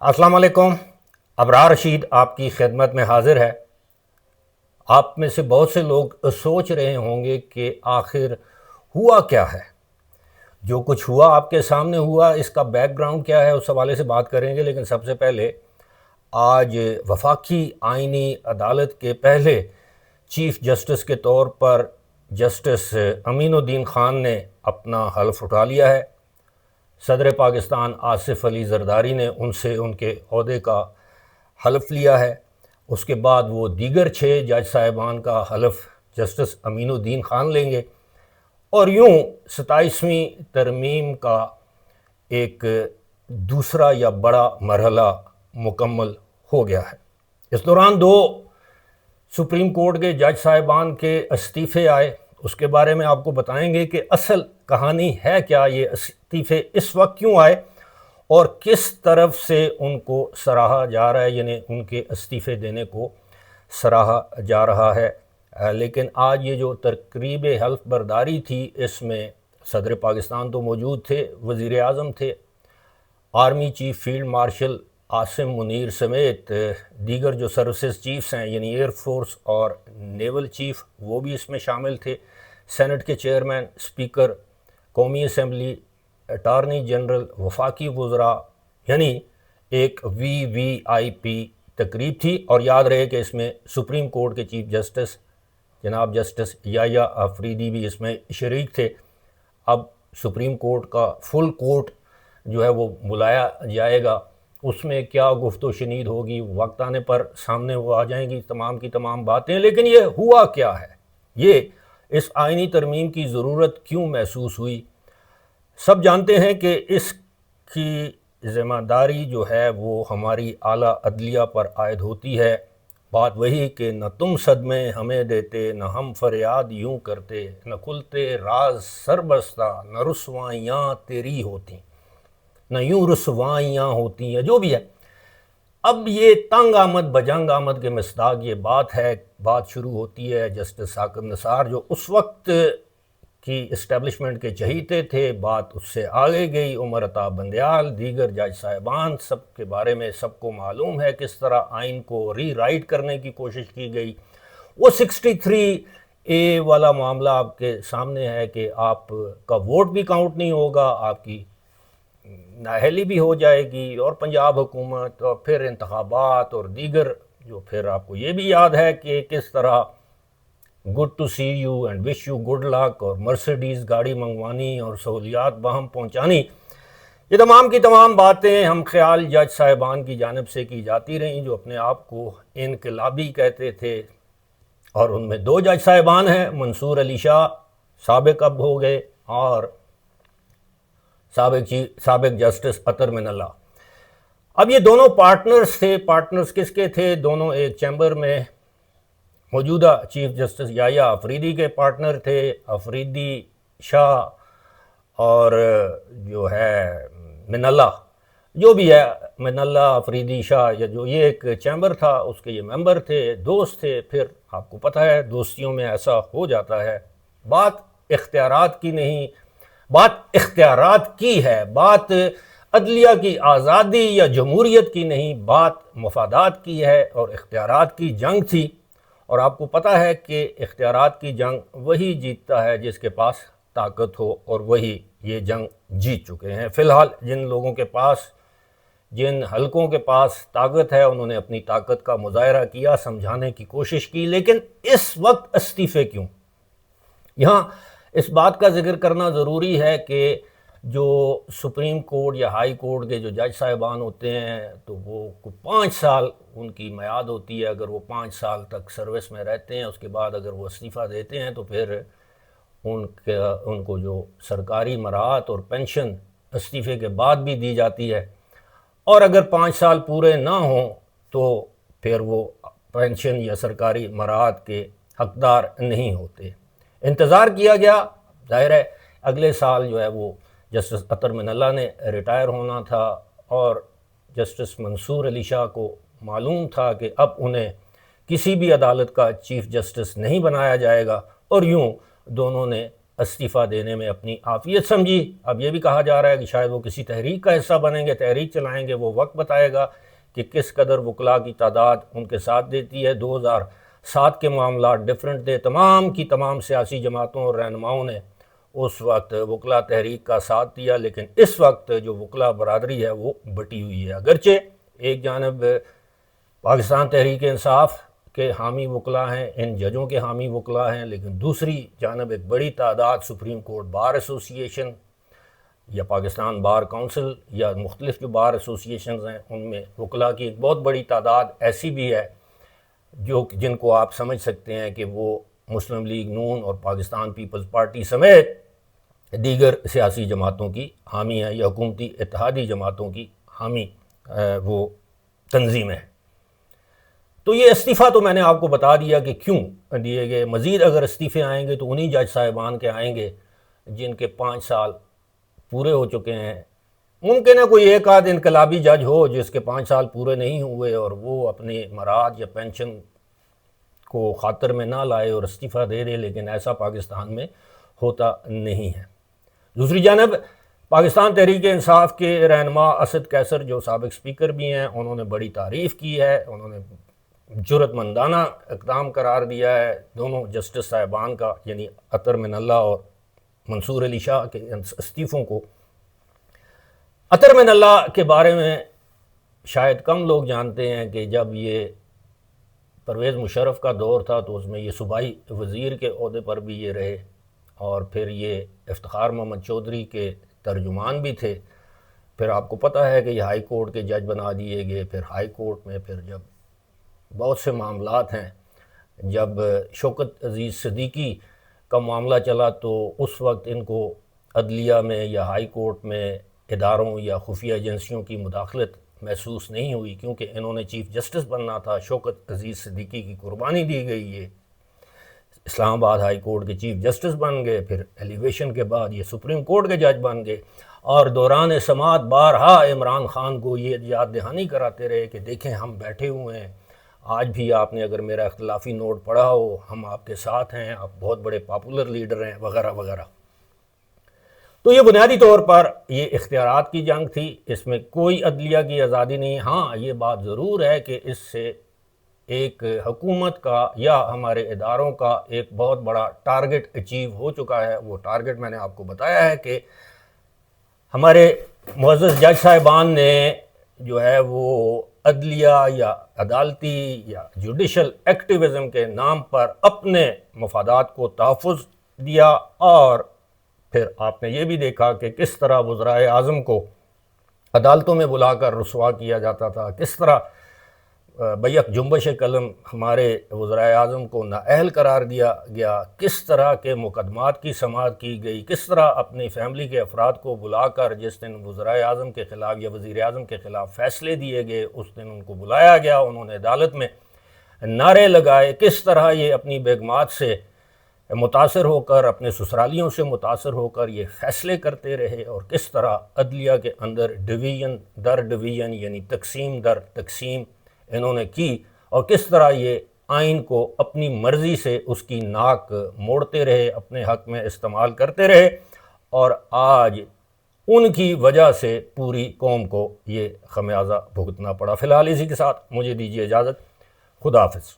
السلام علیکم۔ ابرار رشید آپ کی خدمت میں حاضر ہے۔ آپ میں سے بہت سے لوگ سوچ رہے ہوں گے کہ آخر ہوا کیا ہے۔ جو کچھ ہوا آپ کے سامنے ہوا، اس کا بیک گراؤنڈ کیا ہے، اس حوالے سے بات کریں گے۔ لیکن سب سے پہلے آج وفاقی آئینی عدالت کے پہلے چیف جسٹس کے طور پر جسٹس امین الدین خان نے اپنا حلف اٹھا لیا ہے۔ صدر پاکستان آصف علی زرداری نے ان سے ان کے عہدے کا حلف لیا ہے۔ اس کے بعد وہ دیگر 6 جج صاحبان کا حلف جسٹس امین الدین خان لیں گے، اور یوں 27ویں ترمیم کا ایک دوسرا یا بڑا مرحلہ مکمل ہو گیا ہے۔ اس دوران 2 سپریم کورٹ کے جج صاحبان کے استعفے آئے۔ اس کے بارے میں آپ کو بتائیں گے کہ اصل کہانی ہے کیا، یہ استعفے اس وقت کیوں آئے اور کس طرف سے ان کو سراہا جا رہا ہے، یعنی ان کے استعفے دینے کو سراہا جا رہا ہے۔ لیکن آج یہ جو تقریب حلف برداری تھی، اس میں صدر پاکستان تو موجود تھے، وزیر اعظم تھے، army chief field marshal Asim Munir سمیت دیگر جو سروسز چیفز ہیں، یعنی ایئر فورس اور نیول چیف، وہ بھی اس میں شامل تھے۔ سینٹ کے چیئرمین، اسپیکر، قومی اسمبلی، اٹارنی جنرل، وفاقی وزراء، یعنی ایک VVIP تقریب تھی۔ اور یاد رہے کہ اس میں سپریم کورٹ کے چیف جسٹس جناب جسٹس یحییٰ آفریدی بھی اس میں شریک تھے۔ اب سپریم کورٹ کا فل کورٹ جو ہے وہ بلایا جائے گا، اس میں کیا گفت و شنید ہوگی، وقت آنے پر سامنے وہ آ جائیں گی تمام کی تمام باتیں۔ لیکن یہ ہوا کیا ہے، یہ اس آئینی ترمیم کی ضرورت کیوں محسوس ہوئی؟ سب جانتے ہیں کہ اس کی ذمہ داری جو ہے وہ ہماری اعلیٰ عدلیہ پر عائد ہوتی ہے۔ بات وہی کہ نہ تم صدمے ہمیں دیتے، نہ ہم فریاد یوں کرتے، نہ کھلتے راز سر بستہ، نہ رسوائیاں تیری ہوتی، نہ یوں رسوائیاں ہوتی ہیں، جو بھی ہے۔ اب یہ تنگ آمد بجنگ آمد کے مصداق یہ بات ہے، بات شروع ہوتی ہے جسٹس ثاقب نثار جو اس وقت کی اسٹیبلشمنٹ کے چہیتے تھے، بات اس سے آگے گئی۔ عمر عطا بندیال، دیگر جج صاحبان، سب کے بارے میں سب کو معلوم ہے کس طرح آئین کو ری رائٹ کرنے کی کوشش کی گئی۔ وہ 63A والا معاملہ آپ کے سامنے ہے کہ آپ کا ووٹ بھی کاؤنٹ نہیں ہوگا، آپ کی نااہلی بھی ہو جائے گی، اور پنجاب حکومت اور پھر انتخابات اور دیگر جو پھر آپ کو یہ بھی یاد ہے کہ کس طرح good to see you and wish you good luck اور مرسیڈیز گاڑی منگوانی اور سہولیات باہم پہنچانی، یہ تمام کی تمام باتیں ہم خیال جج صاحبان کی جانب سے کی جاتی رہیں جو اپنے آپ کو انقلابی کہتے تھے۔ اور ان میں 2 جج صاحبان ہیں، منصور علی شاہ سابق اب ہو گئے، اور سابق جسٹس اطہر من اللہ۔ اب یہ دونوں پارٹنرز تھے۔ پارٹنرز کس کے تھے؟ دونوں ایک چیمبر میں موجودہ چیف جسٹس یحییٰ آفریدی کے پارٹنر تھے، آفریدی شاہ اور جو ہے من اللہ، جو بھی ہے من اللہ آفریدی شاہ، یا جو یہ ایک چیمبر تھا اس کے یہ ممبر تھے، دوست تھے۔ پھر آپ کو پتہ ہے دوستیوں میں ایسا ہو جاتا ہے۔ بات اختیارات کی نہیں، بات اختیارات کی ہے، بات عدلیہ کی آزادی یا جمہوریت کی نہیں، بات مفادات کی ہے، اور اختیارات کی جنگ تھی۔ اور آپ کو پتہ ہے کہ اختیارات کی جنگ وہی جیتتا ہے جس کے پاس طاقت ہو، اور وہی یہ جنگ جیت چکے ہیں۔ فی الحال جن لوگوں کے پاس، جن حلقوں کے پاس طاقت ہے، انہوں نے اپنی طاقت کا مظاہرہ کیا، سمجھانے کی کوشش کی۔ لیکن اس وقت استعفے کیوں؟ یہاں اس بات کا ذکر کرنا ضروری ہے کہ جو سپریم کورٹ یا ہائی کورٹ کے جو جج صاحبان ہوتے ہیں تو وہ 5 سال ان کی میعاد ہوتی ہے۔ اگر وہ 5 سال تک سروس میں رہتے ہیں، اس کے بعد اگر وہ استعفیٰ دیتے ہیں تو پھر ان کو جو سرکاری مراعات اور پینشن استعفے کے بعد بھی دی جاتی ہے، اور اگر 5 سال پورے نہ ہوں تو پھر وہ پینشن یا سرکاری مراعات کے حقدار نہیں ہوتے۔ انتظار کیا گیا، ظاہر ہے اگلے سال جو ہے وہ جسٹس اطہر من اللہ نے ریٹائر ہونا تھا، اور جسٹس منصور علی شاہ کو معلوم تھا کہ اب انہیں کسی بھی عدالت کا چیف جسٹس نہیں بنایا جائے گا، اور یوں دونوں نے استعفیٰ دینے میں اپنی عافیت سمجھی۔ اب یہ بھی کہا جا رہا ہے کہ شاید وہ کسی تحریک کا حصہ بنیں گے، تحریک چلائیں گے، وہ وقت بتائے گا کہ کس قدر وکلاء کی تعداد ان کے ساتھ دیتی ہے۔ 2007 کے معاملات ڈیفرنٹ تھے، تمام کی تمام سیاسی جماعتوں اور رہنماؤں نے اس وقت وکلاء تحریک کا ساتھ دیا، لیکن اس وقت جو وکلاء برادری ہے وہ بٹی ہوئی ہے۔ اگرچہ ایک جانب پاکستان تحریک انصاف کے حامی وکلاء ہیں، ان ججوں کے حامی وکلاء ہیں، لیکن دوسری جانب ایک بڑی تعداد سپریم کورٹ بار ایسوسی ایشن یا پاکستان بار کونسل یا مختلف جو بار ایسوسیشنز ہیں ان میں وکلاء کی ایک بہت بڑی تعداد ایسی بھی ہے جن کو آپ سمجھ سکتے ہیں کہ وہ مسلم لیگ نون اور پاکستان پیپلز پارٹی سمیت دیگر سیاسی جماعتوں کی حامی ہے یا حکومتی اتحادی جماعتوں کی حامی وہ تنظیم ہے۔ تو یہ استعفیٰ تو میں نے آپ کو بتا دیا کہ کیوں دیے گئے۔ مزید اگر استعفے آئیں گے تو انہی جج صاحبان کے آئیں گے جن کے 5 سال پورے ہو چکے ہیں۔ ممکن ہے کوئی ایک آدھ انقلابی جج ہو جس کے 5 سال پورے نہیں ہوئے اور وہ اپنے مراد یا پینشن کو خاطر میں نہ لائے اور استعفیٰ دے دے، لیکن ایسا پاکستان میں ہوتا نہیں ہے۔ دوسری جانب پاکستان تحریک انصاف کے رہنما اسد قیصر جو سابق سپیکر بھی ہیں، انہوں نے بڑی تعریف کی ہے، انہوں نے جرأت مندانہ اقدام قرار دیا ہے دونوں جسٹس صاحبان کا، یعنی عطر من اللہ اور منصور علی شاہ کے استعفوں کو۔ عطر من اللہ کے بارے میں شاید کم لوگ جانتے ہیں کہ جب یہ پرویز مشرف کا دور تھا تو اس میں یہ صوبائی وزیر کے عہدے پر بھی یہ رہے، اور پھر یہ افتخار محمد چودھری کے ترجمان بھی تھے۔ پھر آپ کو پتہ ہے کہ یہ ہائی کورٹ کے جج بنا دیے گئے، پھر ہائی کورٹ میں پھر جب بہت سے معاملات ہیں، جب شوکت عزیز صدیقی کا معاملہ چلا تو اس وقت ان کو عدلیہ میں یا ہائی کورٹ میں اداروں یا خفیہ ایجنسیوں کی مداخلت محسوس نہیں ہوئی، کیونکہ انہوں نے چیف جسٹس بننا تھا۔ شوکت عزیز صدیقی کی قربانی دی گئی، یہ اسلام آباد ہائی کورٹ کے چیف جسٹس بن گئے، پھر ایلیویشن کے بعد یہ سپریم کورٹ کے جج بن گئے، اور دوران سماعت بارہا عمران خان کو یہ یاد دہانی کراتے رہے کہ دیکھیں ہم بیٹھے ہوئے ہیں، آج بھی آپ نے اگر میرا اختلافی نوٹ پڑھا ہو، ہم آپ کے ساتھ ہیں، آپ بہت بڑے پاپولر لیڈر ہیں، وغیرہ وغیرہ۔ تو یہ بنیادی طور پر یہ اختیارات کی جنگ تھی، اس میں کوئی عدلیہ کی آزادی نہیں۔ ہاں یہ بات ضرور ہے کہ اس سے ایک حکومت کا یا ہمارے اداروں کا ایک بہت بڑا ٹارگٹ اچیو ہو چکا ہے۔ وہ ٹارگٹ میں نے آپ کو بتایا ہے کہ ہمارے معزز جج صاحبان نے جو ہے وہ عدلیہ یا عدالتی یا جوڈیشل ایکٹیوزم کے نام پر اپنے مفادات کو تحفظ دیا، اور پھر آپ نے یہ بھی دیکھا کہ کس طرح وزرائے اعظم کو عدالتوں میں بلا کر رسوا کیا جاتا تھا، کس طرح بیک جنبش قلم ہمارے وزرائے اعظم کو نااہل قرار دیا گیا، کس طرح کے مقدمات کی سماعت کی گئی، کس طرح اپنی فیملی کے افراد کو بلا کر جس دن وزرائے اعظم کے خلاف یا وزیر اعظم کے خلاف فیصلے دیے گئے اس دن ان کو بلایا گیا، انہوں نے عدالت میں نعرے لگائے، کس طرح یہ اپنی بیگمات سے متاثر ہو کر، اپنے سسرالیوں سے متاثر ہو کر یہ فیصلے کرتے رہے، اور کس طرح عدلیہ کے اندر ڈویژن در ڈویژن یعنی تقسیم در تقسیم انہوں نے کی، اور کس طرح یہ آئین کو اپنی مرضی سے اس کی ناک موڑتے رہے، اپنے حق میں استعمال کرتے رہے، اور آج ان کی وجہ سے پوری قوم کو یہ خمیازہ بھگتنا پڑا۔ فی الحال اسی کے ساتھ مجھے دیجیے اجازت، خدا حافظ۔